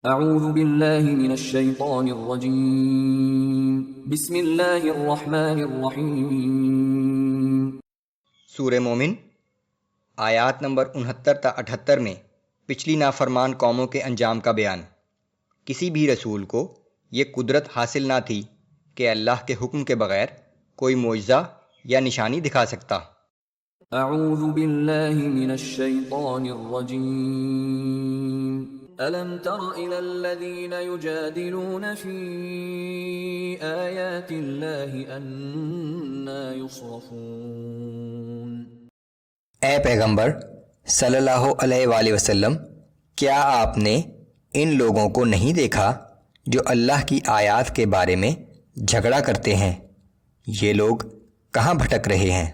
اعوذ باللہ من الشیطان الرجیم بسم اللہ الرحمن الرحیم۔ سورہ مومن آیات نمبر 69 تا 78 میں پچھلی نافرمان قوموں کے انجام کا بیان۔ کسی بھی رسول کو یہ قدرت حاصل نہ تھی کہ اللہ کے حکم کے بغیر کوئی معجزہ یا نشانی دکھا سکتا۔ اعوذ باللہ من الشیطان الرجیم۔ أَلَمْ تَرَ إِلَى الَّذِينَ يُجَادِلُونَ فِي آيَاتِ اللَّهِ أَنَّىٰ يُصْرَفُونَ۔ اے پیغمبر صلی اللہ علیہ وآلہ وسلم، کیا آپ نے ان لوگوں کو نہیں دیکھا جو اللہ کی آیات کے بارے میں جھگڑا کرتے ہیں؟ یہ لوگ کہاں بھٹک رہے ہیں؟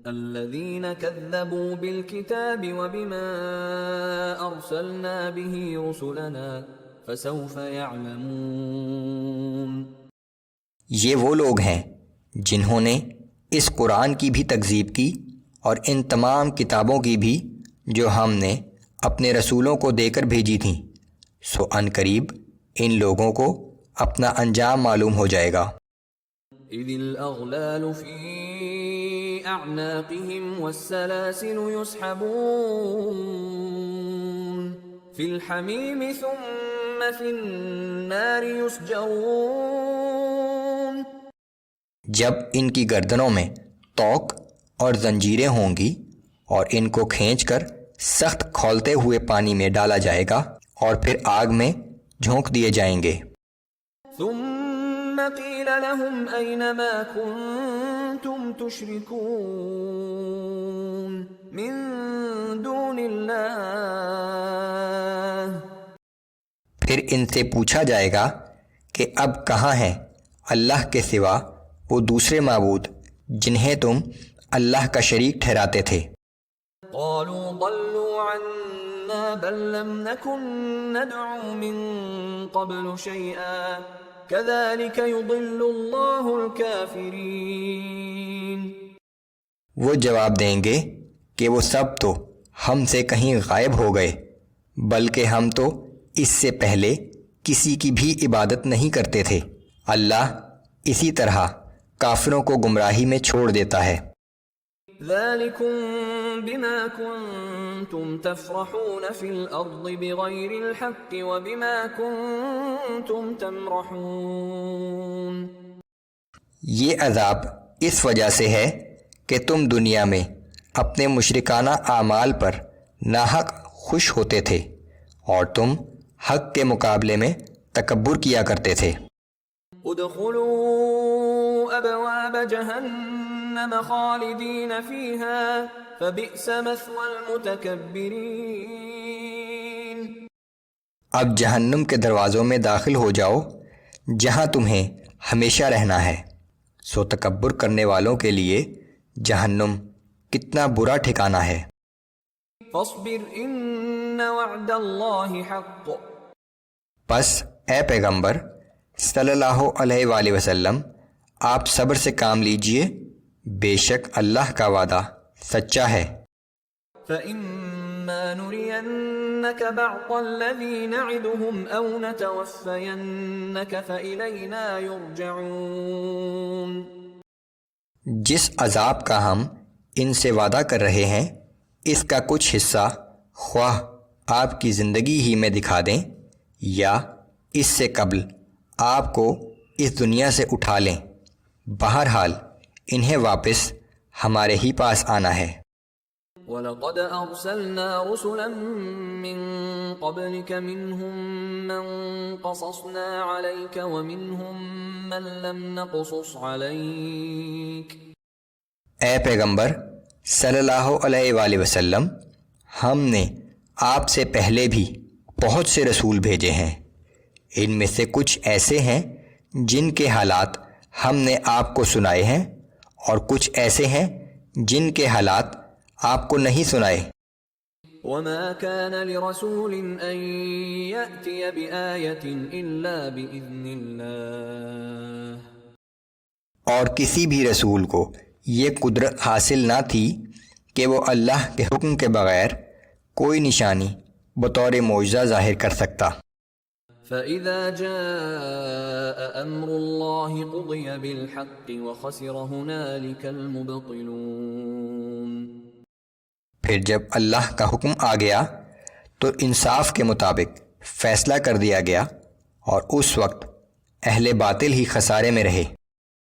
الذين كذبوا بالكتاب وبما أرسلنا به رسلنا فسوف يعلمون۔ یہ وہ لوگ ہیں جنہوں نے اس قرآن کی بھی تکذیب کی اور ان تمام کتابوں کی بھی جو ہم نے اپنے رسولوں کو دے کر بھیجی تھیں، سو ان قریب ان لوگوں کو اپنا انجام معلوم ہو جائے گا۔ اذ الاغلال فی اعناقهم والسلاسل يسحبون فی الحمیم ثم فی النار یسجرون۔ جب ان کی گردنوں میں طوق اور زنجیریں ہوں گی اور ان کو کھینچ کر سخت کھولتے ہوئے پانی میں ڈالا جائے گا اور پھر آگ میں جھونک دیے جائیں گے۔ ثم قیل لهم این ما کنتم تشرکون من دون اللہ۔ پھر ان سے پوچھا جائے گا کہ اب کہاں ہیں اللہ کے سوا وہ دوسرے معبود جنہیں تم اللہ کا شریک ٹھہراتے تھے؟ قالوا ضلوا عنا بل لم نكن ندعو من قبل شيئا كذلك يضل الله الكافرين۔ وہ جواب دیں گے کہ وہ سب تو ہم سے کہیں غائب ہو گئے، بلکہ ہم تو اس سے پہلے کسی کی بھی عبادت نہیں کرتے تھے۔ اللہ اسی طرح کافروں کو گمراہی میں چھوڑ دیتا ہے۔ ذَلِكُمْ بِمَا كُنْتُمْ تَفْرَحُونَ فِي الْأَرْضِ بِغَيْرِ الْحَقِّ وَبِمَا كُنْتُمْ تَمْرَحُونَ۔ یہ عذاب اس وجہ سے ہے کہ تم دنیا میں اپنے مشرکانہ اعمال پر ناحق خوش ہوتے تھے اور تم حق کے مقابلے میں تکبر کیا کرتے تھے۔ ادخلوا ابواب جہنم خالدین فیہا فبئس مثوى المتکبرین۔ اب جہنم کے دروازوں میں داخل ہو جاؤ جہاں تمہیں ہمیشہ رہنا ہے، سو تکبر کرنے والوں کے لیے جہنم کتنا برا ٹھکانہ ہے۔ فاصبر ان وعد اللہ حق۔ پس اے پیغمبر صلی اللہ علیہ وآلہ وسلم، آپ صبر سے کام لیجئے، بے شک اللہ کا وعدہ سچا ہے۔ فَإِمَّا نُرِيَنَّكَ بَعْضَ الَّذِي نَعِدُهُمْ أَوْ نَتَوَفَّيَنَّكَ فَإِلَيْنَا يُرْجَعُونَ۔ جس عذاب کا ہم ان سے وعدہ کر رہے ہیں، اس کا کچھ حصہ خواہ آپ کی زندگی ہی میں دکھا دیں یا اس سے قبل آپ کو اس دنیا سے اٹھا لیں، بہرحال انہیں واپس ہمارے ہی پاس آنا ہے۔ وَلَقَدْ أَرْسَلْنَا رُسُلًا مِّن قَبْلِكَ مِنْهُم مَّن قَصَصْنَا عَلَيْكَ وَمِنْهُم مَّن لَّمْ نَقْصُصْ عَلَيْكَ۔ اے پیغمبر صلی اللہ علیہ وآلہ وسلم، ہم نے آپ سے پہلے بھی بہت سے رسول بھیجے ہیں، ان میں سے کچھ ایسے ہیں جن کے حالات ہم نے آپ کو سنائے ہیں اور کچھ ایسے ہیں جن کے حالات آپ کو نہیں سنائے۔ وَمَا كَانَ لِرَسُولٍ أَن يَأْتِيَ بِآيَةٍ إِلَّا بِإِذْنِ اللَّهِ۔ اور کسی بھی رسول کو یہ قدرت حاصل نہ تھی کہ وہ اللہ کے حکم کے بغیر کوئی نشانی بطور معجزہ ظاہر کر سکتا۔ فَإِذَا جَاءَ أَمْرُ اللَّهِ قُضِيَ بِالْحَقِّ وَخَسِرَ هُنَالِكَ الْمُبْطِلُونَ۔ پھر جب اللہ کا حکم آ گیا تو انصاف کے مطابق فیصلہ کر دیا گیا اور اس وقت اہل باطل ہی خسارے میں رہے۔